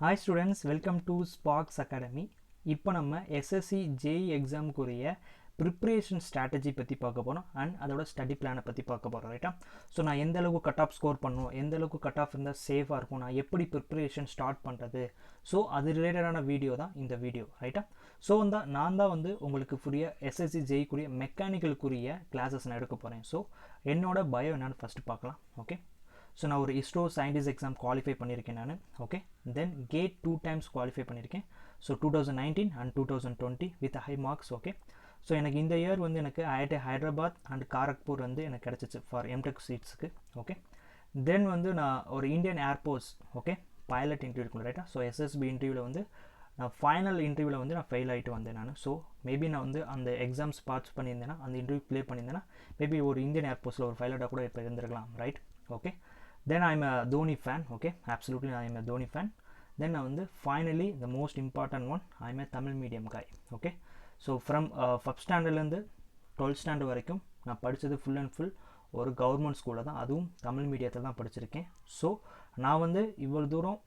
Hi students, welcome to Sparks Academy. இப்போ நம்ம SSC JEE எக்ஸாமுக்குரிய preparation strategy பற்றி பார்க்க போகிறோம் அண்ட் அதோட ஸ்டடி பிளானை பற்றி பார்க்க போகிறோம் ரைட்டா. ஸோ நான் எந்த அளவுக்கு கட் ஆஃப் ஸ்கோர் பண்ணணும், எந்த அளவுக்கு கட் ஆஃப் இருந்தால் சேஃபாக இருக்கும், நான் எப்படி ப்ரிப்ரேஷன் ஸ்டார்ட் பண்ணுறது, ஸோ அது ரிலேட்டடான வீடியோ தான் இந்த வீடியோ ரைட்டா. ஸோ நான் தான் உங்களுக்கு புரிய SSC JEE மெக்கானிக்கலுக்குரிய கிளாஸஸ் நான் எடுக்க போகிறேன். ஸோ என்னோட பயோ என்னன்னு ஃபஸ்ட்டு பார்க்கலாம். ஓகே, ஸோ நான் ஒரு இஸ்ரோ சயின்டிஸ்ட் எக்ஸாம் குவாலிஃபை பண்ணியிருக்கேன் நான். Okay, then GATE 2 times qualify பண்ணியிருக்கேன். So 2019 and 2020 with high marks. Okay, so எனக்கு இந்த இயர் எனக்கு IIT ஹைதராபாத் அண்ட் காரக்பூர் எனக்கு கிடச்சிச்சு ஃபார் எம்டெக் சீட்ஸுக்கு. ஓகே, தென் நான் ஒரு Indian air force okay pilot interview இருக்கும் ரைட்டா. ஸோ SSB இன்டர்வியூவில் நான் ஃபைனல் இன்டர்வியூவில் நான் ஃபெயில் ஆகிட்டு வந்தேன் நான். ஸோ மேபி நான் அந்த எக்ஸாம்ஸ் பார்ட்ஸ் பண்ணியிருந்தேன்னா, அந்த இன்டர்வியூ ப்ளே பண்ணியிருந்தேன்னா மேபி ஒரு இந்தியன் ஏர்போர்ஸில் ஒரு பைலட்டாக கூட இப்போ இருந்திருக்கலாம் right. Okay, then I'm a Dhoni fan. Okay, absolutely I am a Dhoni fan. Then finally the most important one, I'm a Tamil medium guy. Okay, so from 5th standard இருந்து 12th standard வரைக்கும் நான் படித்தது full and full ஒரு government ஸ்கூலில் தான், அதுவும் தமிழ் மீடியத்தில் தான் படிச்சிருக்கேன். ஸோ நான் இவ்வளோ தூரம்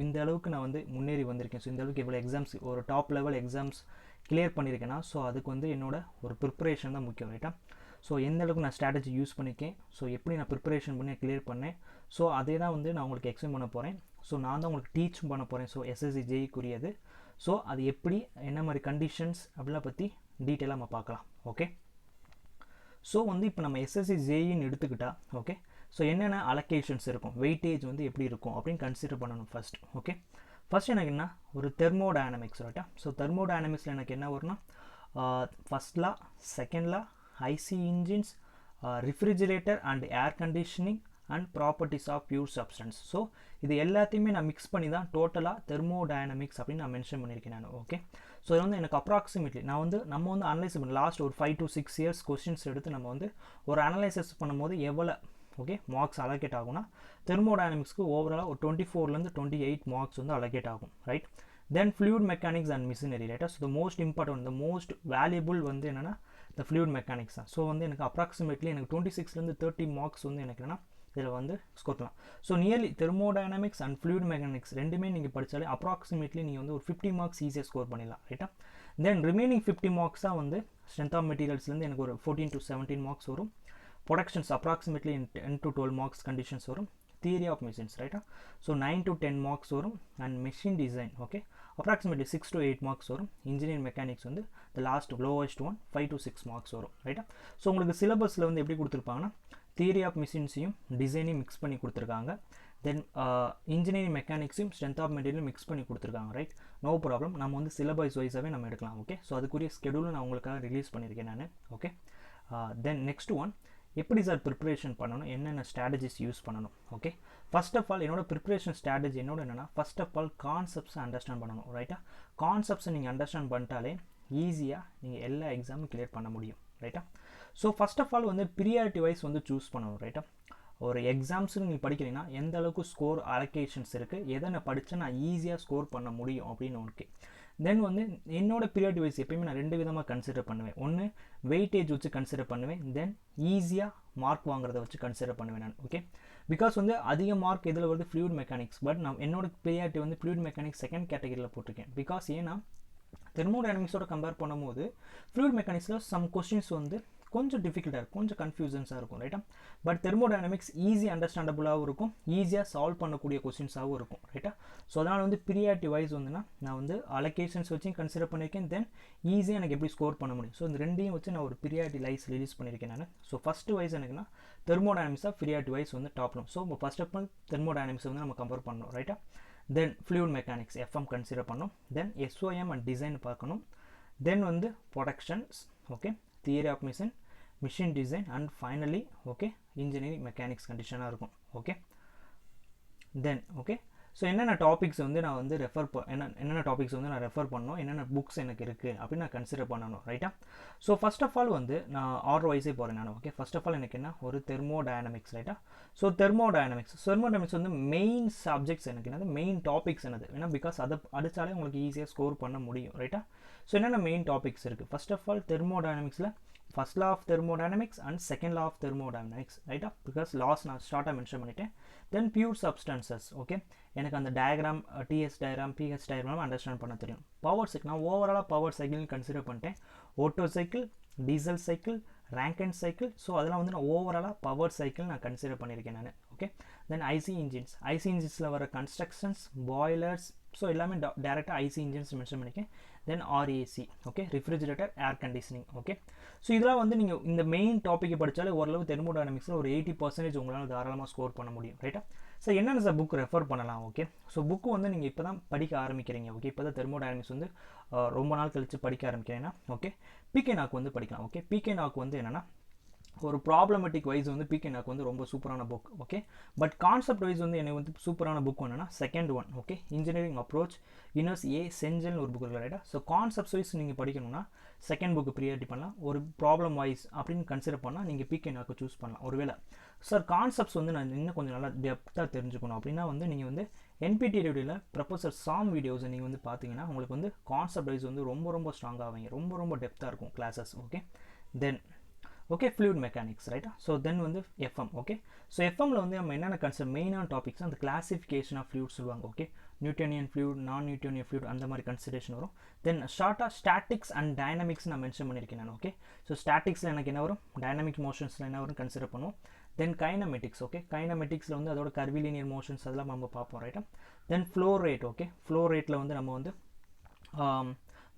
இந்த அளவுக்கு நான் முன்னேறி வந்திருக்கேன். ஸோ இந்த அளவுக்கு இவ்வளோ எக்ஸாம்ஸ் ஒரு டாப் லெவல் எக்ஸாம்ஸ் கிளியர் பண்ணியிருக்கேன்னா, ஸோ அதுக்கு என்னோட ஒரு ப்ரிப்பரேஷன் தான் முக்கியம் ரைட்டா. ஸோ எந்த அளவுக்கு நான் ஸ்ட்ராட்டஜி யூஸ் பண்ணிக்கேன், ஸோ எப்படி நான் ப்ரிப்பரேஷன் பண்ணி கிளியர் பண்ணேன், ஸோ அதே தான் நான் உங்களுக்கு எக்ஸ்பிளைன் பண்ண போகிறேன். ஸோ நான் தான் உங்களுக்கு டீச்சும் பண்ண போகிறேன். ஸோ SSC JEE ஸோ அது எப்படி என்ன மாதிரி கண்டிஷன்ஸ் அப்படிலாம் பற்றி டீட்டெயிலாக நம்ம பார்க்கலாம். ஓகே, ஸோ இப்போ நம்ம SSC JEEன்னு எடுத்துக்கிட்டால் ஓகே, ஸோ என்னென்ன அலோகேஷன்ஸ் இருக்கும், வெயிட்டேஜ் எப்படி இருக்கும் அப்படின்னு கன்சிடர் பண்ணணும் ஃபஸ்ட். ஓகே, ஃபஸ்ட் எனக்கு என்ன ஒரு தெர்மோடைனமிக்ஸ் ரைட்டா. ஸோ தெர்மோடைனமிக்ஸில் எனக்கு என்ன வரும்னா first law, second law, IC engines, refrigerator and air conditioning and properties of pure substance. So இது எல்லாத்தையுமே நான் மிக்ஸ் பண்ணி தான் டோட்டலாக தெர்மோடைனமிக்ஸ் அப்படின்னு நான் மென்ஷன் பண்ணியிருக்கேன் நான். ஓகே, ஸோ இது எனக்கு அப்ராக்சிமேட்லி நம்ம அனலைஸ் பண்ண லாஸ்ட் ஒரு 5 to 6 years கொஸ்டின்ஸ் எடுத்து நம்ம ஒரு அனலைசிஸ் பண்ணும்போது எவ்வளோ ஓகே மார்க்ஸ் அலோகேட் ஆகும்னா, தெர்மோடைனமிக்ஸ்க்கு ஓவராலாக ஒரு 24 to 28 மார்க்ஸ் அலோகேட் ஆகும் right. Then fluid mechanics and machinery ரைட்டா. So the most important, the most valuable என்னென்னா இந்த ஃப்ளூயிட் மெக்கானிக்ஸ் தான். ஸோ எனக்கு அப்ராக்சிமேட்லி எனக்கு 26 to 30 மார்க்ஸ் எனக்கு என்னென்னா இதில் ஸ்கோர் பண்ணலாம். So nearly thermodynamics and fluid mechanics ரெண்டுமே நீங்கள் படித்தாலே அப்ராக்சிமேட்லி நீங்கள் ஒரு 50 மார்க்ஸ் ஈஸியாக ஸ்கோர் பண்ணிடலாம் ரைட்டா. தென் ரிமைனிங் 50 மார்க்ஸ் தான் ஸ்ட்ரென்த் ஆஃப் மெட்டீரியல்ஸ்லேருந்து எனக்கு ஒரு 14 to 17 மார்க்ஸ் வரும். Productions approximately 10 to 12 marks conditions வரும். தியரி ஆஃப் மிஷின்ஸ் ரைட்டா. ஸோ 9 to 10 மார்க்ஸ் வரும். And machine design okay approximately 6 to 8 marks வரும். Engineering mechanics the last lowest one 5 to 6 marks வரும் ரைட்டா. ஸோ உங்களுக்கு சிலபஸில் எப்படி கொடுத்துருப்பாங்கன்னா தியரி ஆஃப் மிஷின்ஸையும் டிசைனையும் மிக்ஸ் பண்ணி கொடுத்துருக்காங்க. தென் இன்ஜினியரிங் மெக்கானிக்ஸையும் ஸ்ட்ரென்த் ஆஃப் மெட்டீரியல் மிக்ஸ் பண்ணி கொடுத்துருக்காங்க ரைட். நோ ப்ராப்ளம், நம்ம சிலபஸ் வைஸாகவே நம்ம எடுக்கலாம். ஓகே, ஸோ அதுக்குரிய ஸ்கெடியூலும் நான் உங்களுக்காக ரிலீஸ் பண்ணியிருக்கேன் நான். ஓகே, தென் நெக்ஸ்ட் ஒன், எப்படி சார் ப்ரிப்ரேஷன் பண்ணணும், என்னென்ன ஸ்ட்ராட்டஜிஸ் யூஸ் பண்ணணும். ஓகே, ஃபர்ஸ்ட் ஆஃப் ஆல் என்னோட ப்ரிப்ரேஷன் ஸ்ட்ராட்டஜி என்னென்னா ஃபர்ஸ்ட் ஆஃப் ஆல் கான்செப்ட்ஸை அண்டர்ஸ்டாண்ட் பண்ணணும் ரைட்டா. கான்செப்ட்ஸை நீங்கள் அண்டர்ஸ்டாண்ட் பண்ணிட்டாலே ஈஸியாக நீங்கள் எல்லா எக்ஸாமும் கிளியர் பண்ண முடியும் ரைட்டா. So first of all priority wise choose பண்ணணும் ரைட்டா. ஒரு எக்ஸாம்ஸுக்கு நீங்கள் படிக்கிறீங்கன்னா எந்த அளவுக்கு ஸ்கோர் அலோகேஷன்ஸ் இருக்குது, எதை நான் படித்தா நான் ஈஸியாக ஸ்கோர் பண்ண முடியும் அப்படின்னு ஓகே. தென் என்னோட பீரியட் வைஸ் எப்பயுமே நான் 2 விதமாக கன்சிடர் பண்ணுவேன். ஒன்று வெயிட்டேஜ் வச்சு கன்சிடர் பண்ணுவேன், தென் ஈஸியாக மார்க் வாங்குறத வச்சு கன்சிடர் பண்ணுவேன் நான். ஓகே, பிகாஸ் அதிக மார்க் இதில் வருது ஃப்ளூயிட் மெக்கானிக்ஸ், பட் நான் என்னோட ப்ரியாரிட்டி ஃப்ளூயிட் மெக்கானிக்ஸ் செகண்ட் கேட்டகரியில் போட்டிருக்கேன். பிகாஸ் ஏன்னா தெர்மோடைனமிக்ஸோட கம்பேர் பண்ணும்போது ஃப்ளூயிட் மெக்கானிக்ஸில் சம் கொஸ்டின்ஸ் கொஞ்சம் டிஃபிகல்ட்டாக இருக்கும், கொஞ்சம் கன்ஃபியூஷன்ஸாக இருக்கும் ரைட்டா. பட் தெர்மோடைனமிக்ஸ் ஈஸி அண்டர்ஸ்டாண்டபுளாகவும் இருக்கும், ஈஸியாக சால்வ் பண்ணக்கூடிய கொஸ்டின்ஸாகவும் இருக்கும் ரைட்டா. ஸோ அதனால் ப்ரியாரிட்டி வைஸ் நான் அலோகேஷன்ஸ் வச்சு கன்சிடர் பண்ணியிருக்கேன். தென் ஈஸியாக எனக்கு எப்படி ஸ்கோர் பண்ண முடியும், ஸோ இந்த ரெண்டையும் வச்சு நான் ஒரு ப்ரியாரிட்டி லைஸ் ரிலீஸ் பண்ணியிருக்கேன் நான். ஸோ ஃபஸ்ட்டு வைஸ் எனக்குன்னா தெர்மோடைனமிக்ஸாக ப்ரியாரிட்டி வைஸ் டாப்லும். So first of all thermodynamics நம்ம கம்பேர் பண்ணணும் ரைட்டா. Then fluid mechanics FM consider பண்ணணும். தென் SOM அண்ட் டிசைன் பார்க்கணும். Then productions okay, theory of machine design and finally okay engineering mechanics கண்டிஷனாக இருக்கும். ஓகே, தென் ஓகே ஸோ என்னென்ன topics நான் என்னென்ன டாபிக்ஸ் நான் ரெஃபர் பண்ணணும், என்னென்ன புக்ஸ் எனக்கு இருக்குது அப்படின்னு நான் கன்சிடர் பண்ணணும் ரைட்டா. ஸோ ஃபர்ஸ்ட் ஆஃப் ஆல் நான் ஆர்டர் வைஸே போகிறேன் நான். ஓகே, ஃபர்ஸ்ட் ஆஃப் ஆல் எனக்கு என்ன ஒரு தெர்மோடைனமிக்ஸ் ரைட்டா. ஸோ தெர்மோடைனமிக்ஸ் மெயின் சப்ஜெக்ட்ஸ் எனக்கு என்னது, மெயின் டாபிக்ஸ் என்னது ஏன்னா பிகாஸ் அதை அடித்தாலே உங்களுக்கு ஈஸியாக ஸ்கோர் பண்ண முடியும் ரைட்டா. ஸோ என்னென்ன மெயின் டாபிக்ஸ் இருக்குது, ஃபர்ஸ்ட் ஆஃப் ஆல் தெர்மோடைனமிக்ஸில் first law of thermodynamics and second law of thermodynamics ரைட்டா. பிகாஸ் லாஸ் நான் ஸ்டார்ட்டாக மென்ஷன் பண்ணிட்டேன். தென் பியூர் சப்ஸ்டன்சஸ் ஓகே எனக்கு அந்த diagram TS diagram PH diagram understand பண்ண தெரியும். பவர் சைக்கிள் நான் ஓவராலாக பவர் சைக்கிள்னு கன்சிடர் பண்ணிட்டேன். Otto cycle, diesel cycle, Rankine cycle, so அதெல்லாம் வந்து நான் ஓவராலாக பவர் சைக்கிள் நான் கன்சிடர் பண்ணியிருக்கேன் நான். ஓகே தென் ஐசி இன்ஜின்ஸில் வர கன்ஸ்ட்ரக்ஷன்ஸ், பாய்லர்ஸ், ஸோ எல்லாமே டேரெக்டாக ஐசி இன்ஜின்ஸ் மென்ஷன் பண்ணியிருக்கேன். Then RAC okay refrigerator, air conditioning okay. So இதெல்லாம் வந்து நீங்கள் இந்த மெயின் டாப்பிக்கை படித்தாலே ஓரளவு தெர்மோடைனமிக்ஸில் ஒரு 80% உங்களால் தாராளமாக ஸ்கோர் பண்ண முடியும் ரைட்டா. ஸோ என்னென்ன சார் புக் ரெஃபர் பண்ணலாம் ஓகே. ஸோ புக்கு வந்து நீங்கள் இப்போ தான் படிக்க ஆரம்பிக்கிறீங்க ஓகே, இப்போ தான் தெர்மோடைனமிக்ஸ் வந்து ரொம்ப நாள் கழித்து படிக்க ஆரம்பிக்கிறீங்கன்னா ஓகே பிகே நாக்கு வந்து படிக்கலாம் ஓகே. பிகே நாக்கு வந்து என்னென்னா ஒரு ப்ராப்ளமேட்டிக் வைஸ் வந்து பிகே நாக்கு வந்து ரொம்ப சூப்பரான book okay. But concept wise வந்து எனக்கு வந்து சூப்பரான புக் என்னன்னா second one okay, engineering approach யூனிவர்ஸ் ஏ செஞ்சல்னு ஒரு புக் இருக்குது ரைட்டா. ஸோ கான்செப்ட் வைஸ் நீங்கள் படிக்கணும்னா செகண்ட் புக்கு ப்ரியாரிட்டி பண்ணலாம். ஒரு ப்ராப்ளம் வைஸ் அப்படின்னு கன்சிடர் பண்ணால் நீங்கள் பிகே நாக்கு சூஸ் பண்ணலாம். ஒருவேளை சார் கான்செப்ட்ஸ் வந்து நான் இன்னும் கொஞ்சம் நல்லா டெப்த்தாக தெரிஞ்சுக்கணும் அப்படின்னா வந்து நீங்கள் வந்து NPTEL ப்ரொஃபஸர் சாம் வீடியோஸை நீங்கள் வந்து பார்த்தீங்கன்னா உங்களுக்கு வந்து கான்செப்ட் வைஸ் வந்து ரொம்ப ஸ்ட்ராங்காக ஆவீங்க, ரொம்ப டெப்த்தாக இருக்கும் classes okay. Then okay fluid mechanics ரைட்டா. ஸோ தென் வந்து எஃப்எம் ஓகே. ஸோ எஃப்எம்மில் வந்து நம்ம என்னென்ன கன்செப்ட் மெயினான டாபிக்ஸ் அந்த கிளாசிஃபிகேஷன் ஆஃப் ஃப்ளூயிட் சொல்லுவாங்க ஓகே. நியூட்டனியன் ஃப்ளூயிட், நான் நியூட்டனியன் ஃப்ளூயிட் அந்த மாதிரி கன்சிடரேஷன் வரும். தென் ஷார்ட்டாக ஸ்டாட்டிக்ஸ் அண்ட் டைனமிக்ஸ் நான் மென்ஷன் பண்ணியிருக்கேன் நான் ஓகே. ஸோ ஸ்டாட்டிக்ஸில் எனக்கு என்ன வரும், டைனமிக் மோஷன்ஸில் என்ன வரும் கன்சிடர் பண்ணுவோம். தென் கைனமெட்டிக்ஸ் ஓகே, கைனமெட்டிக்ஸில் வந்து அதோட கர்விலினியர் மோஷன்ஸ் அதெல்லாம் நம்ம பார்ப்போம் ரைட்டா. Then flow rate okay, flow ரேட்டில் வந்து நம்ம வந்து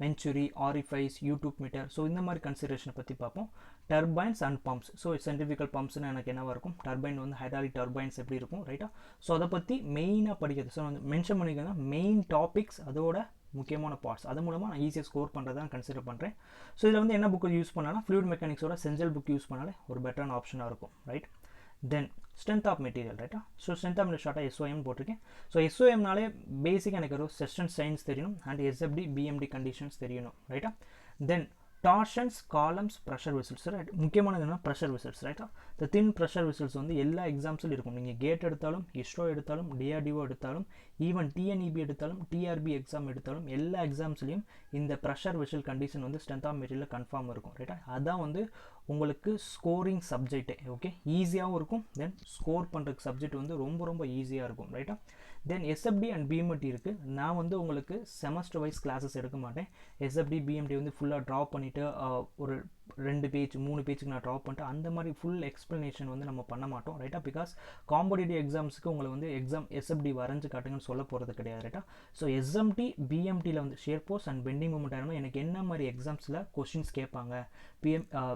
venturi, orifice, U tube meter, so இந்த மாதிரி கன்சிடரேஷனை பற்றி பார்ப்போம். Turbines and pumps, so centrifugal பம்ப்ஸ்னு எனக்கு என்னவாக இருக்கும், டர்பைன் வந்து ஹைட்ராலிக் டர்பைன்ஸ் எப்படி இருக்கும் ரைட்டா. ஸோ அதை பற்றி மெயினாக படிக்கிறது. ஸோ வந்து மென்ஷன் பண்ணிக்கோங்க மெயின் டாபிக்ஸ், அதோட முக்கியமான பார்ட்ஸ், அது மூலமாக நான் ஈஸியாக ஸ்கோர் பண்ணுறதான் கன்சிடர் பண்ணுறேன். ஸோ இதில் வந்து என்ன புக்கு யூஸ் பண்ணாலும் ஃப்ளூயிட் மெக்கானிக்ஸோட செஞ்சல் புக் யூஸ் பண்ணாலே ஒரு பெட்டரான ஆப்ஷனாக இருக்கும் right. Then strength of material ரைட்டா. ஸோ ஸ்ட்ரென்த் ஆஃப் மெட்டீரியல் ஷார்ட்டாக SOM போட்டிருக்கேன். ஸோ SOMனாலே பேசிக்காக எனக்கு ஒரு செஷன் சயின்ஸ் தெரியணும் அண்ட் SFD BMD கண்டிஷன்ஸ் தெரியணும் ரைட்டா. Then torsions, columns, pressure vessels right. முக்கியமானது என்ன ப்ரெஷர் விசில்ஸ் ரைட்டா. இந்த தின் ப்ரெஷர் விசில்ஸ் வந்து எல்லா எக்ஸாம்ஸிலும் இருக்கும். நீங்கள் கேட் எடுத்தாலும், ISRO எடுத்தாலும், DRDO எடுத்தாலும், ஈவன் TNEB எடுத்தாலும், TRB எக்ஸாம் எடுத்தாலும் எல்லா எக்ஸாம்ஸ்லையும் இந்த ப்ரெஷர் விசில் கண்டிஷன் வந்து ஸ்ட்ரென்த் ஆஃப் மெட்டீரியல் கன்ஃபார்ம் இருக்கும் ரைட்டா. அதான் வந்து உங்களுக்கு ஸ்கோரிங் சப்ஜெக்டே ஓகே, ஈஸியாகவும் இருக்கும். தென் ஸ்கோர் பண்ணுறதுக்கு சப்ஜெக்ட் வந்து ரொம்ப ஈஸியாக இருக்கும் ரைட்டா. தென் SFD அண்ட் BMD இருக்குது. நான் வந்து உங்களுக்கு செமஸ்டர் வைஸ் கிளாஸஸ் எடுக்க மாட்டேன். SFD BMD வந்து ஃபுல்லாக ட்ராப் பண்ணிவிட்டு ஒரு 2 பேஜ் 3 பேஜுக்கு நான் ட்ராப் பண்ணிட்டு அந்த மாதிரி ஃபுல் எக்ஸ்ப்ளனேஷன் வந்து நம்ம பண்ண மாட்டோம் ரைட்டா. பிகாஸ் காம்படிட்டிவ் எக்ஸாம்ஸுக்கு உங்களை வந்து எக்ஸாம் SFD வரைஞ்சு காட்டுங்கன்னு சொல்ல போகிறது கிடையாது ரைட்டா. ஸோ SMT BMTயில் வந்து shear force and bending moment ஆகணும். எனக்கு என்ன மாதிரி எக்ஸாம்ஸில் கொஷின்ஸ் கேட்பாங்க,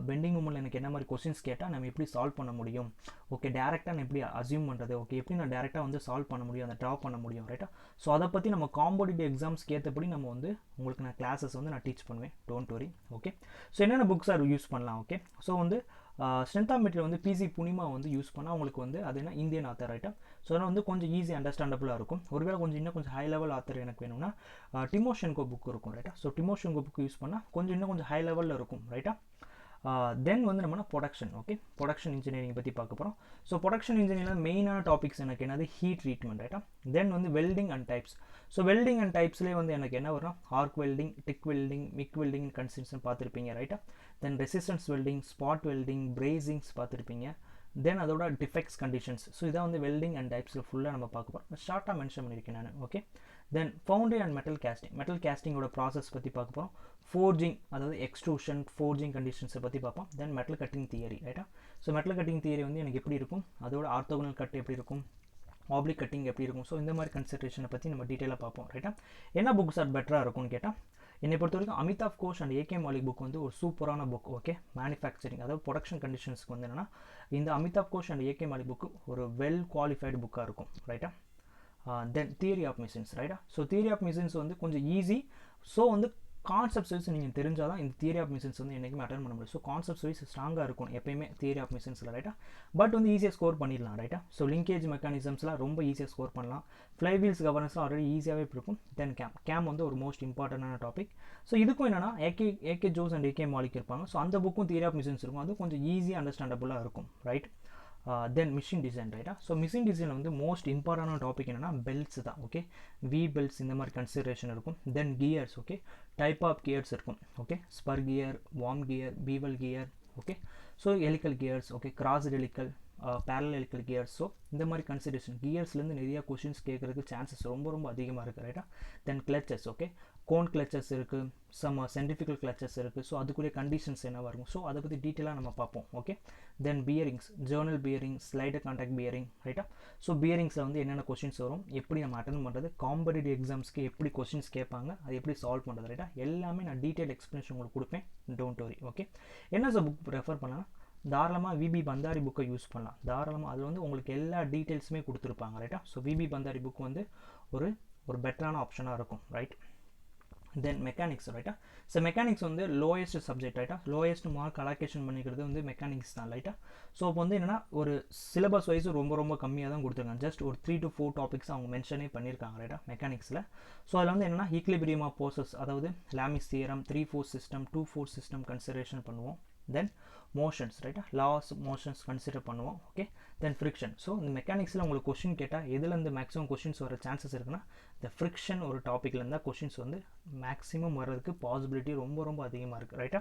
பெண்டிங் மூமெண்ட்டில் எனக்கு என்ன மாதிரி கொஷின்ஸ் கேட்டால் நம்ம எப்படி சால்வ் பண்ண முடியும் ஓகே, டேரெக்டாக நான் எப்படி அசியூம் பண்ணுறது ஓகே, எப்படி நான் டேரெக்டாக வந்து சால்வ் பண்ண முடியும், அந்த ட்ராப் பண்ண முடியும் ரைட்டா. ஸோ அதை பற்றி நம்ம காம்படிட்டிவ் எக்ஸாம்ஸ்க்கு ஏற்றபடி நம்ம வந்து உங்களுக்கு நான் கிளாஸஸ் வந்து நான் டீச் பண்ணுவேன், டோன்ட் வரி ஓகே. ஸோ என்னென்ன புக்ஸ் ஆர் யூஸ் பண்ணலாம் ஓகே. ஸோ வந்து ஸ்ட்ரென்த் ஆஃப் மெட்டீரியல் வந்து PC புனிமா வந்து யூஸ் பண்ணால் உங்களுக்கு வந்து அது என்ன இந்தியன் ஆத்தர் ரைட்டா. ஸோ அதனால் வந்து கொஞ்சம் ஈஸி அண்டர்ஸ்டாண்டபுளாக இருக்கும். ஒருவேளை இன்னும் கொஞ்சம் ஹை லெவல் ஆத்தர் எனக்கு வேணும்னா டிமோஷென்கோ புக் இருக்கும் ரைட்டா. ஸோ டிமோஷென்கோ புக் யூஸ் பண்ணால் இன்னும் கொஞ்சம் ஹை லெவலில் இருக்கும் ரைட்டா. தென் வந்து நம்ம ப்ரொடக்ஷன் ஓகே, ப்ரொடக்ஷன் இன்ஜினியரிங் பற்றி பார்க்க போகிறோம். ஸோ ப்ரொடக்ஷன் இன்ஜினியரிங் மெயினான டாபிக்ஸ் எனக்கு என்னது ஹீட் ட்ரீட்மெண்ட் ரைட்டா. தென் வந்து welding and types. So welding and டைப்ஸ்லேயே வந்து எனக்கு என்ன வரும், arc welding, TIG welding, MIG welding consideration பார்த்துருப்பீங்க ரைட்டா. Then resistance welding, spot welding, brazings பார்த்துருப்பீங்க. தென் அதோட டிஃபெக்ட்ஸ் கண்டிஷன்ஸ். ஸோ இதான் வந்து வெல்டிங் அண்ட் டைப்ஸில் ஃபுல்லாக நம்ம பார்க்க போகிறோம். ஷார்ட்டாக மென்ஷன் பண்ணியிருக்கேன் நான் okay. Then foundry and metal கேஸ்டிங்கோட ப்ராசஸ் பற்றி பார்க்க போகிறோம். ஃபோர்ஜிங் அதாவது எக்ஸ்ட்ரூஷன், ஃபோர்ஜிங் கண்டிஷன்ஸை பற்றி பார்ப்போம். தென் மெட்டல் கட்டிங் தியரி ரைட்டா. ஸோ மெட்டல் கட்டிங் தியரி வந்து எனக்கு எப்படி இருக்கும், அதோட ஆர்த்தோகனல் கட் எப்படி இருக்கும், ஆப்ளிக் கட்டிங் எப்படி இருக்கும், ஸோ இந்த மாதிரி கன்சிடரேஷனை பற்றி நம்ம டீட்டெயிலாக பார்ப்போம் ரைட்டா. என்ன புக்ஸ் ஆர் பெட்டராக இருக்கும்னு கேட்டால் என்னை பொறுத்த வரைக்கும் Amitabh Ghosh and AK Malik book வந்து ஒரு சூப்பரான புக் ஓகே. மேனுஃபேக்சரிங் அதாவது ப்ரொடக்ஷன் கண்டிஷன்ஸ்க்கு வந்து என்னென்னா இந்த Amitabh Ghosh and AK Malik book ஒரு வெல் குவாலிஃபைடு புக்காக இருக்கும் ரைட்டா. தென் தியரி ஆஃப் மிஷின்ஸ் ரைட்டா. ஸோ தியரி ஆஃப் மிஷின்ஸ் வந்து கொஞ்சம் ஈஸி. ஸோ வந்து கான்செப்ட்ஸ் வைஸ் நீங்கள் தெரிஞ்சால் தான் இந்த தியரி ஆஃப் மிஷின்ஸ் வந்து என்றைக்குமே அட்டன் பண்ண முடியும். ஸோ கான்செப்ட்ஸ் வைஸ் ஸ்ட்ராங்காக இருக்கும் எப்பயுமே தியரி ஆஃப் மிஷின்ஸில் ரைட்டா. பட் வந்து ஈஸியாக ஸ்கோர் பண்ணிடலாம் ரைட்டா. ஸோ லிங்கேஜ் மெக்கானிசம்ஸ்லாம் ரொம்ப ஈஸியாக ஸ்கோர் பண்ணலாம். ஃப்ளைவீல்ஸ் கவர்னன்ஸ்லாம் ஆல்ரெடி ஈஸியாகவே இருக்கும். தென் கேம் வந்து ஒரு மோஸ்ட் இம்பார்ட்டண்டான டாபிக். ஸோ இதுக்கும் என்னென்னா AK ஜோஸ் அண்ட் AK மாலிக் இருப்பாங்க. ஸோ அந்த புக்கும் தியரி ஆஃப் மிஷின்ஸ் இருக்கும். அது கொஞ்சம் ஈஸியாக அண்டர்ஸ்டாண்டபுளாக இருக்கும் ரைட். தென் மிஷின் டிசைன் ரைட்டா. ஸோ மிஷின் டிசைன் வந்து மோஸ்ட் இம்பார்ட்டண்டான டாபிக் என்னென்னா பெல்ட்ஸ் தான் ஓகே. வி பெல்ட்ஸ் இந்த மாதிரி கன்சிடரேஷன் இருக்கும். Then gears okay, type of gears இருக்கும் okay. Spur gear, worm gear, bevel gear okay. So helical gears okay, cross helical, parallel gears. So இந்த மாதிரி கன்சிடரேஷன் கியர்ஸ்லேருந்து நிறைய கொஷின்ஸ் கேட்குறதுக்கு சான்சஸ் ரொம்ப ரொம்ப அதிகமாக இருக்குது ரைட்டா. Then clutches, okay, cone clutches இருக்குது, சம் சென்ட்ரிஃபிகல் கிளச்சஸ் இருக்குது. ஸோ அதுக்குரிய கண்டிஷன்ஸ் என்னவாக இருக்கும், ஸோ அதை பற்றி டீட்டெயிலாக நம்ம பார்ப்போம். Okay, then bearings, journal bearing, slider contact bearing ரைட்டா. ஸோ பியரிங்ஸில் வந்து என்னென்ன கொஷின்ஸ் வரும், எப்படி நம்ம அட்டன் பண்ணுறது, காம்படிட்டிவ் எக்ஸாம்ஸ்க்கு எப்படி கொஷின்ஸ் கேட்பாங்க, அது எப்படி சால்வ் பண்ணுறது ரைட்டா, எல்லாமே நான் டீட்டெயில் எக்ஸ்ப்ளனேஷன் உங்களுக்கு கொடுப்பேன். Don't worry. ஓகே, என்ன சார் புக் ரெஃபர் பண்ணலாம், தாராளமாக விபி பந்தாரி புக்கை யூஸ் பண்ணலாம். தாராளமாக அதில் வந்து உங்களுக்கு எல்லா டீட்டெயில்ஸுமே கொடுத்துருப்பாங்க ரைட்டா. ஸோ விபி பந்தாரி புக் வந்து ஒரு பெட்டரான ஆப்ஷனாக இருக்கும் ரைட். தென் மெக்கானிக்ஸ் ரைட்டா. ஸோ மெக்கானிக்ஸ் வந்து லோயஸ்ட் சப்ஜெக்ட் ரைட்டா, லோயஸ்ட் மார்க் அலோகேஷன் பண்ணிக்கிறது வந்து மெக்கானிக்ஸ் தான் ரைட்டா. ஸோ இப்போ வந்து என்னென்னா ஒரு சிலபஸ் வைஸ் ரொம்ப கம்மியாக தான் கொடுத்துருக்காங்க. ஜஸ்ட் ஒரு 3 to 4 டாபிக்ஸ் அவங்க மென்ஷனே பண்ணியிருக்காங்க ரைட்டா மெக்கானிக்ஸில். ஸோ அதில் வந்து என்னென்னா ஈக்லிபிரியம் ஆஃப் ஃபோர்ஸஸ், அதாவது Lami's theorem, 3 force system, 2 force system consideration பண்ணுவோம். தென் மோஷன்ஸ் ரைட்டா, லாஸ் மோஷன்ஸ் கன்சிடர் பண்ணுவோம். ஓகே, தென் ஃப்ரிக்ஷன். ஸோ இந்த மெக்கானிக்ஸில் உங்களுக்கு கொஷின் கேட்டால் எதுலேருந்து மேக்ஸிமம் கொஷின்ஸ் வர சான்சஸ் இருக்குன்னா இந்த ஃப்ரிக்ஷன் ஒரு டாப்பிக்கில் இருந்தால் கொஷின்ஸ் வந்து மேக்ஸிமம் வர்றதுக்கு பாசிபிலிட்டி ரொம்ப அதிகமாக இருக்குது ரைட்டா.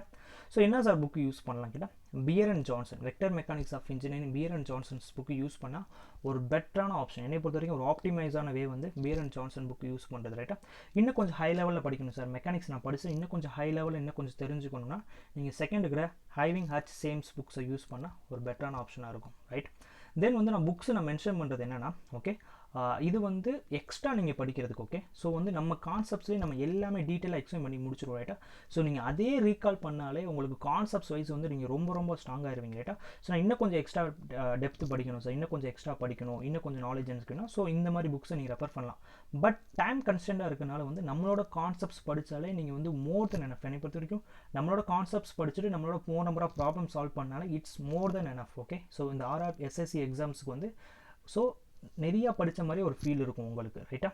ஸோ என்ன சார் புக்கு யூஸ் பண்ணலாம் கேட்டால் Beer and Johnson, vector mechanics of engineering Beer and Johnson's book use பண்ணால் ஒரு பெட்டரான ஆப்ஷன். என்னை பொறுத்த வரைக்கும் ஒரு ஆப்டிமைஸான வே வந்து Beer and Johnson book use பண்ணுறது ரைட்டா. இன்னும் கொஞ்சம் ஹை லெவலில் படிக்கணும் சார், மெக்கானிக்ஸ் நான் படித்து இன்னும் கொஞ்சம் ஹை லெவலில் இன்னும் கொஞ்சம் தெரிஞ்சுக்கணும்னா நீங்கள் செகண்ட் இருக்கிற ஹைவிங் ஹச் சேம்ஸ் புக்ஸை யூஸ் பண்ணால் ஒரு பெட்டரான ஆப்ஷனாக இருக்கும் ரைட். தென் வந்து நான் புக்ஸ் நான் மென்ஷன் பண்ணுறது என்னென்னா, ஓகே, இது வந்து எக்ஸ்ட்ரா நீங்கள் படிக்கிறதுக்கு. ஓகே, ஸோ வந்து நம்ம கான்செப்ட்ஸ்லேயே நம்ம எல்லாமே டீட்டெயிலாக எக்ஸ்பிளைன் பண்ணி முடிச்சிருவோம் ரைட்டா. ஸோ நீங்கள் அதே ரீகால் பண்ணாலே உங்களுக்கு கான்செப்ட்ஸ் வைஸ் வந்து நீங்கள் ரொம்ப ஸ்ட்ராங்காக இருவீங்க ரைட்டா. ஸோ நான் இன்னும் கொஞ்சம் எக்ஸ்ட்ரா டெப்த் படிக்கணும் சார், இன்னும் கொஞ்சம் எக்ஸ்ட்ரா படிக்கணும், இன்னும் கொஞ்சம் நாலேஜ் இருக்குன்னா ஸோ இந்த மாதிரி புக்ஸை நீங்கள் ரெஃபர் பண்ணலாம். பட் டைம் கன்ஸ்டன்ட்டாக இருக்கனால வந்து நம்மளோட கான்செப்ட்ஸ் படித்தாலே நீங்கள் வந்து மோர் தென் எனஃப். என்னை பொறுத்த வரைக்கும் நம்மளோட கான்செப்ட்ஸ் படிச்சுட்டு நம்மளோட more number of problem solve பண்ணாலே it's more then enough. Okay, so இந்த ஆர்ஆர் எஸ்எஸ்சி எக்ஸாம்ஸுக்கு வந்து ஸோ நிறையா படித்த மாதிரி ஒரு ஃபீல் இருக்கும் உங்களுக்கு ரைட்டா.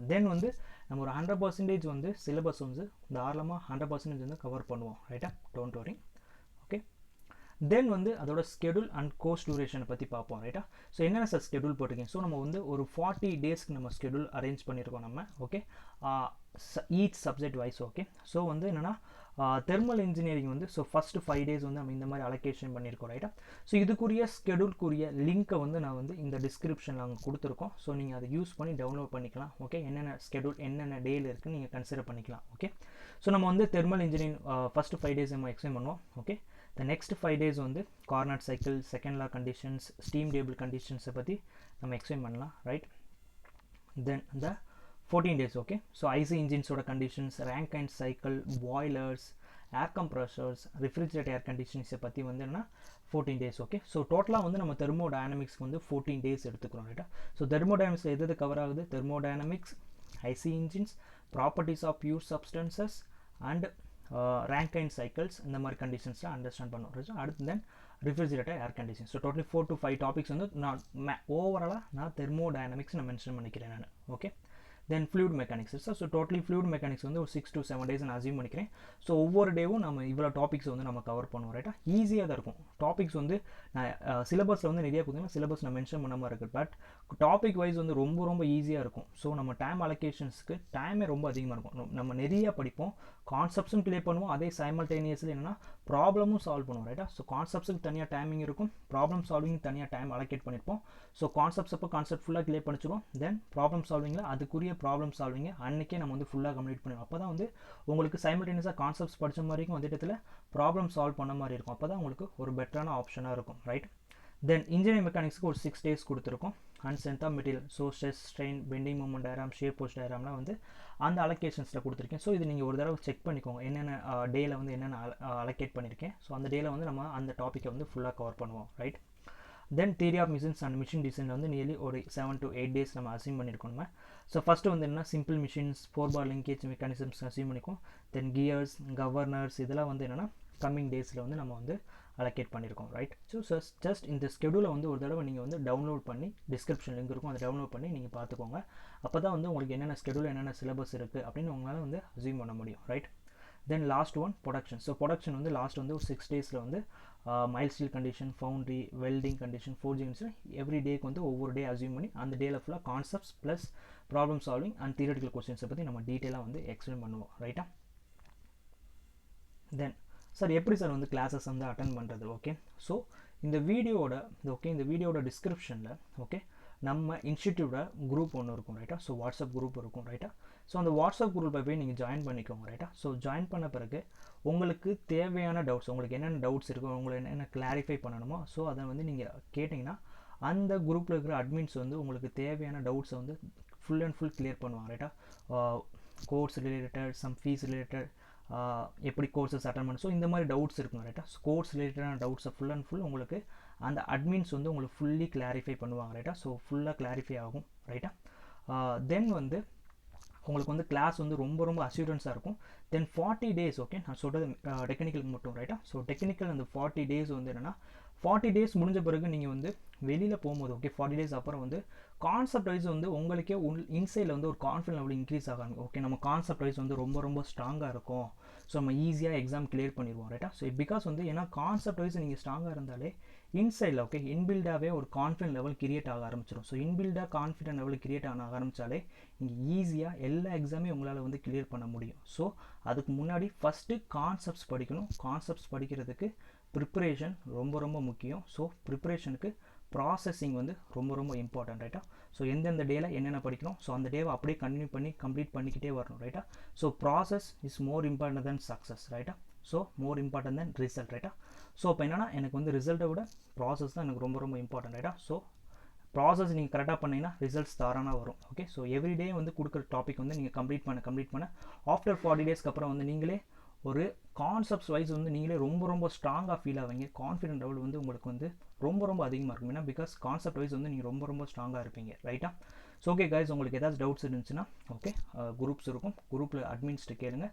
தென் வந்து நம்ம ஒரு 100% வந்து சிலபஸ் வந்து தாராளமாக 100% வந்து கவர் பண்ணுவோம் ரைட்டா. Don't worry. ஓகே, தென் வந்து அதோட ஸ்கெடியூல் அண்ட் கோர்ஸ் டியூரேஷனை பற்றி பார்ப்போம் ரைட்டா. ஸோ என்னென்ன சார் ஸ்கெடியூல் போட்டிருக்கீங்க, ஸோ நம்ம வந்து ஒரு 40 டேஸ்க்கு நம்ம ஸ்கெடியூல் அரேஞ்ச் பண்ணியிருக்கோம் நம்ம. Okay, each subject wise. Okay, so வந்து என்னென்னா தெர்மல் இன்ஜினியரிங் வந்து ஸோ ஃபஸ்ட்டு 5 days வந்து நம்ம இந்த மாதிரி அலோகேஷன் பண்ணியிருக்கோம் ரைட்டா. ஸோ இதுக்குரிய ஸ்கெடியூல்க்குரிய லிங்க்கை வந்து நான் வந்து இந்த டிஸ்கிரிப்ஷனில் நாங்கள் கொடுத்துருக்கோம். ஸோ நீங்கள் அதை யூஸ் பண்ணி டவுன்லோட் பண்ணிக்கலாம். ஓகே, என்னென்ன ஸ்கெடியூல் என்னென்ன டேயில் இருக்குன்னு நீங்கள் கன்சிடர் பண்ணிக்கலாம். ஓகே, ஸோ நம்ம வந்து தெர்மல் இன்ஜினியரிங் ஃபஸ்ட்டு 5 days நம்ம எக்ஸ்பிளைன் பண்ணுவோம். ஓகே, த நெக்ஸ்ட் 5 days வந்து Carnot cycle, second law conditions, steam table கண்டிஷன்ஸை பற்றி நம்ம எக்ஸ்பிளைன் பண்ணலாம் ரைட். தென் இந்த 14 days. ஓகே, ஸோ ஐசி இன்ஜின்ஸோட conditions, Rankine cycle, boilers, air compressors, refrigerator air கண்டிஷன்ஸை பற்றி வந்து என்ன 14 days. ஓகே, ஸோ டோட்டலாக வந்து நம்ம தெர்மோடைனமிக்ஸ்க்கு வந்து 14 days எடுத்துக்கிறோம் ரைட்டா. ஸோ தெர்மோடைனமிக்ஸ் எது கவர் ஆகுது, thermodynamics, IC engines, properties of pure substances and Rankine cycles, இந்த மாதிரி கண்டிஷன்ஸ்லாம் அண்டர்ஸ்டாண்ட் பண்ணுவோம். அடுத்து then refrigerator air conditions. So totally 4 to 5 topics வந்து நான் ஓவராலாக நான் தெர்மோடைனமிக்ஸ் நான் மென்ஷன் பண்ணிக்கிறேன் நான். Okay, then fluid mechanics. So totally fluid mechanics வந்து ஒரு 6 to 7 days நான் அசியூம் பண்ணிக்கிறேன். ஸோ ஒவ்வொரு டேவும் நம்ம இவ்வளோ டாபிக்ஸ் வந்து நம்ம கவர் பண்ணுவோம் ரைட்டா. ஈஸியாக தான் இருக்கும் டாபிக்ஸ் வந்து நான் சிலபஸில் வந்து நிறைய கொடுத்தீங்கன்னா சிலபஸ் நான் மென்ஷன் பண்ண மாதிரி இருக்குது. பட் டாபிக் வைஸ் வந்து ரொம்ப ஈஸியாக இருக்கும். ஸோ நம்ம டைம் அலோகேஷன்ஸ்க்கு டைமே ரொம்ப அதிகமாக இருக்கும். நம்ம நிறைய படிப்போம், கான்செப்ட்ஸும் கிளியர் பண்ணுவோம், அதே சைமல்டேனியஸ்லி என்னென்னா ப்ராப்ளமும் சால்வ் பண்ணுவோம் ரைட்டா. ஸோ கான்செப்ட்ஸுக்கு தனியாக டைமிங் இருக்கும், ப்ராப்ளம் சால்விங் தனியாக டைம் அலோகேட் பண்ணியிருப்போம். ஸோ கான்செப்ட்ஸ் அப்போ கான்செப்ட் ஃபுல்லாக கிளியர் பண்ணிச்சிடும். தென் ப்ராப்ளம் சால்விங்கில் அதுக்குரிய ப்ராப்ளம் சால்விங்க அன்றைக்கே நம்ம வந்து ஃபுல்லாக கம்ப்ளீட் பண்ணுவோம். அப்போ தான் வந்து உங்களுக்கு சைமல்டேனியஸாக கான்செப்ட்ஸ் படித்த மாதிரி இருக்கும், அதே இடத்துல ப்ராப்ளம் சால்வ் பண்ண மாதிரி இருக்கும். அப்போ தான் உங்களுக்கு ஒரு பெட்டரான ஆப்ஷனாக இருக்கும் ரைட். தென் இன்ஜினியரிங் மெக்கானிக்ஸ்க்கு ஒரு 6 days கொடுத்துருக்கோம். And strength of material, so stress, strain, bending moment diagram, shear போஸ்ட் டயராம்லாம் வந்து அந்த அலோகேஷன்ஸில் கொடுத்துருக்கேன். ஸோ இது நீங்கள் ஒரு தடவை செக் பண்ணிக்கோங்க, என்னென்ன டேயில் வந்து என்னென்ன அலோகேட் பண்ணியிருக்கேன். ஸோ அந்த டேயில் வந்து நம்ம அந்த டாப்பிக்கை வந்து ஃபுல்லாக கவர் பண்ணுவோம் right. Then theory of machines and machine டிசைனில் வந்து நியர்லி ஒரு 7 to 8 days நம்ம அசீம் பண்ணியிருக்கோம். நம்ம ஸோ ஃபஸ்ட்டு வந்து என்ன simple machines, 4-bar linkage mechanisms assume பண்ணிக்கோம். தென் கியர்ஸ், கவர்னர்ஸ், இதெல்லாம் வந்து என்னென்னா கம்மிங் டேஸில் வந்து நம்ம வந்து அலோகேட் பண்ணியிருக்கோம் ரைட். ஸோ ஜஸ்ட் இந்த ஸ்கெடியூலை வந்து ஒரு தடவை நீங்கள் வந்து டவுன்லோட் பண்ணி டிஸ்கிரிப்ஷன் லிங்க் இருக்கும், அதை டவுன்லோட் பண்ணி நீங்கள் பார்த்துக்கோங்க. அப்போ தான் வந்து உங்களுக்கு என்னென்ன ஸ்கெடியூல் என்னென்ன சிலபஸ் இருக்குது அப்படின்னு உங்களால் வந்து அசீம் பண்ண முடியும் right. Then last one production. So production வந்து லாஸ்ட் வந்து ஒரு 6 days வந்து mild steel condition, foundry, welding condition, forging every டேக்கு வந்து ஒவ்வொரு டே அசியூம் பண்ணி அந்த டேயில் ஃபுல்லாக concepts plus problem solving and theoretical கொஸ்டின்ஸை பற்றி நம்ம டீட்டெயிலாக வந்து எக்ஸ்பிளைன் பண்ணுவோம் ரைட்டா. தென் சார் எப்படி சார் வந்து கிளாஸஸ் வந்து அட்டன் பண்ணுறது? ஓகே, ஸோ இந்த வீடியோட டிஸ்கிரிப்ஷனில் ஓகே நம்ம இன்ஸ்டிடியூட்டோட குரூப் ஒன்று இருக்கும் ரைட்டா. ஸோ வாட்ஸ்அப் குரூப் இருக்கும் ரைட்டா. ஸோ அந்த வாட்ஸ்அப் குரூப்பை போய் நீங்கள் ஜாயின் பண்ணிக்கோங்க ரைட்டா. ஸோ ஜாயின் பண்ண பிறகு உங்களுக்கு தேவையான டவுட்ஸ், உங்களுக்கு என்னென்ன டவுட்ஸ் இருக்கோ, உங்களுக்கு என்னென்ன கிளாரிஃபை பண்ணணுமோ, ஸோ அதை வந்து நீங்கள் கேட்டிங்கன்னா அந்த குரூப்பில் இருக்கிற அட்மின்ஸ் வந்து உங்களுக்கு தேவையான டவுட்ஸை வந்து ஃபுல் அண்ட் ஃபுல் கிளியர் பண்ணுவாங்க ரைட்டா. Course related, some fees related, எப்படி கோர்ஸஸ் அட்டன் பண்ண, ஸோ இந்த மாதிரி டவுட்ஸ் இருக்குங்க ரைட்டா. கோர்ஸ் ரிலேட்டடான டவுட்ஸை ஃபுல் அண்ட் ஃபுல் உங்களுக்கு அந்த அட்மின்ஸ் வந்து உங்களுக்கு ஃபுல்லி கிளாரிஃபை பண்ணுவாங்க ரைட்டா. ஸோ ஃபுல்லாக கிளாரிஃபை ஆகும் ரைட்டா. தென் வந்து உங்களுக்கு வந்து கிளாஸ் வந்து ரொம்ப அஷ்யூரன்ஸாக இருக்கும். தென் 40 days ஓகே, நான் சொல்கிறது டெக்னிக்கலுக்கு மட்டும் ரைட்டா. ஸோ டெக்னிக்கல் அந்த 40 days வந்து என்னென்னா 40 days முடிஞ்ச பிறகு நீங்கள் வந்து வெளியில் போகும்போது ஓகே 40 days அப்புறம் வந்து கான்செப்ட் வைஸ் வந்து உங்களுக்கே இன்சைடில் வந்து ஒரு கான்ஃபிடன்ட் லெவல் இன்க்ரீஸ் ஆகாங்க. ஓகே நம்ம கான்செப்ட் வைஸ் வந்து ரொம்ப ஸ்ட்ராங்காக இருக்கும். ஸோ நம்ம ஈஸியாக எக்ஸாம் கிளியர் பண்ணிடுவோம் ரைட்டா. ஸோ பிகாஸ் வந்து ஏன்னா கான்செப்ட் வைஸ் நீங்கள் ஸ்ட்ராங்காக இருந்தாலே இன்சைடில் ஓகே இன்பில்டாகவே ஒரு கான்ஃபிடன்ட் லெவல் கிரியேட் ஆக ஆரம்பிச்சிடும். ஸோ இன்பில்டாக கான்ஃபிடன்ட் லெவல் கிரியேட் ஆக ஆரம்பித்தாலே நீங்கள் ஈஸியாக எல்லா எக்ஸாமே உங்களால் வந்து கிளியர் பண்ண முடியும். ஸோ அதுக்கு முன்னாடி ஃபஸ்ட்டு கான்செப்ட்ஸ் படிக்கணும். கான்செப்ட்ஸ் படிக்கிறதுக்கு ப்ரிப்பரேஷன் ரொம்ப முக்கியம். ஸோ ப்ரிப்பரேஷனுக்கு ப்ராசஸிங் வந்து ரொம்ப இம்பார்ட்டன்ட் ரைட்டா. ஸோ எந்தெந்த டேயில் என்னென்ன படிக்கணும், ஸோ அந்த டேவை அப்படியே கண்டினியூ பண்ணி கம்ப்ளீட் பண்ணிக்கிட்டே வரணும் ரைட்டா. So process is more important then success ரைட்டா. So more important then result ரைட்டா. ஸோ இப்போ என்னன்னா எனக்கு வந்து ரிசல்ட்டை விட ப்ராசஸ் தான் எனக்கு ரொம்ப இம்பார்ட்டன்ட் ரைட்டா. ஸோ ப்ராசஸ் நீங்கள் கரெக்டாக பண்ணிங்கன்னா ரிசல்ட்ஸ் தாரானாக வரும். ஓகே ஸோ எவ்ரிடே வந்து கொடுக்குற டாபிக் வந்து நீங்கள் கம்ப்ளீட் பண்ண ஆஃப்டர் 40 daysக்கு அப்புறம் வந்து நீங்களே ஒரு கான்செப்ட்ஸ் வைஸ் வந்து நீங்களே ரொம்ப ஸ்ட்ராங்காக ஃபீல் ஆவீங்க. கான்ஃபிடென்ட் லெவல் வந்து உங்களுக்கு வந்து ரொம்ப அதிகமாக இருக்கும். ஏன்னா பிகாஸ் கான்செப்ட் வைஸ் வந்து நீங்கள் ரொம்ப ஸ்ட்ராங்காக இருப்பீங்க ரைட்டா. ஸோ ஓகே கைஸ், உங்களுக்கு ஏதாச்சும் டவுட்ஸ் இருந்துச்சுன்னா ஓகே குரூப்ஸ் இருக்கும், குரூப்பில் அட்மின்ஸ்ட்டு கேளுங்க.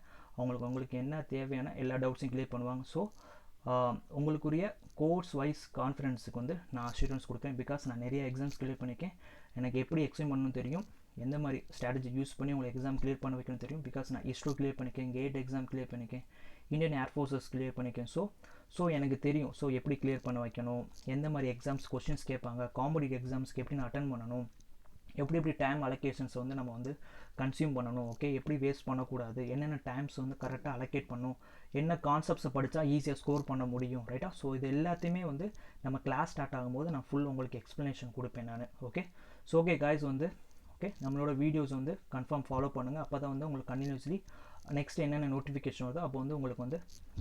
உங்களுக்கு என்ன தேவையான எல்லா டவுட்ஸையும் கிளியர் பண்ணுவாங்க. ஸோ உங்களுக்குரிய கோர்ஸ் வைஸ் கான்ஃபிடன்ஸுக்கு வந்து நான் அஷூரன்ஸ் கொடுப்பேன். பிகாஸ் நான் நிறைய எக்ஸாம்ஸ் கிளியர் பண்ணியிருக்கேன். எனக்கு எப்படி எக்ஸாம் பண்ணணும்னு தெரியும், எந்த மாதிரி ஸ்ட்ராட்டஜி யூஸ் பண்ணி உங்களுக்கு எக்ஸாம் கிளியர் பண்ண வைக்கணும்னு தெரியும். பிகாஸ் நான் இஸ்ரோ கிளியர் பண்ணியிருக்கேன், கேட் எக்ஸாம் கிளியர் பண்ணியிருக்கேன், இந்தியன் ஏர்ஃபோர்ஸஸ் கிளியர் பண்ணியிருக்கேன். ஸோ எனக்கு தெரியும் ஸோ எப்படி கிளியர் பண்ண வைக்கணும், எந்த மாதிரி எக்ஸாம்ஸ் கொஸ்டின்ஸ் கேட்பாங்க, காம்படிட்டிவ் எக்ஸாம்ஸ்க்கு எப்படி நான் அட்டன் பண்ணணும், எப்படி டைம் அலோகேஷன்ஸ் வந்து நம்ம வந்து கன்சியூம் பண்ணணும், ஓகே எப்படி வேஸ்ட் பண்ணக்கூடாது, என்னென்ன டைம்ஸ் வந்து கரெக்டாக அலோகேட் பண்ணணும், என்ன கான்செப்ட்ஸை படித்தா ஈஸியாக ஸ்கோர் பண்ண முடியும் ரைட்டா. ஸோ இது எல்லாத்தையுமே வந்து நம்ம கிளாஸ் ஸ்டார்ட் ஆகும்போது நான் ஃபுல் உங்களுக்கு எக்ஸ்ப்ளனேஷன் கொடுப்பேன் நான். ஓகே ஸோ ஓகே காய்ஸ் வந்து ஓகே நம்மளோட வீடியோஸ் வந்து கன்ஃபார்ம் ஃபாலோ பண்ணுங்கள். அப்போ தான் வந்து உங்களுக்கு கண்டினியூஸ்லி நெக்ஸ்ட் என்னென்ன நோட்டிஃபிகேஷன் வருதோ அப்போ வந்து உங்களுக்கு வந்து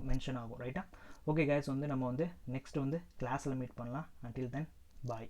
மென்ஷன் ஆகும் ரைட்டா. ஓகே காய்ஸ் வந்து நம்ம வந்து நெக்ஸ்ட் வந்து கிளாஸில் மீட் பண்ணலாம். அன்டில் தென் பாய்.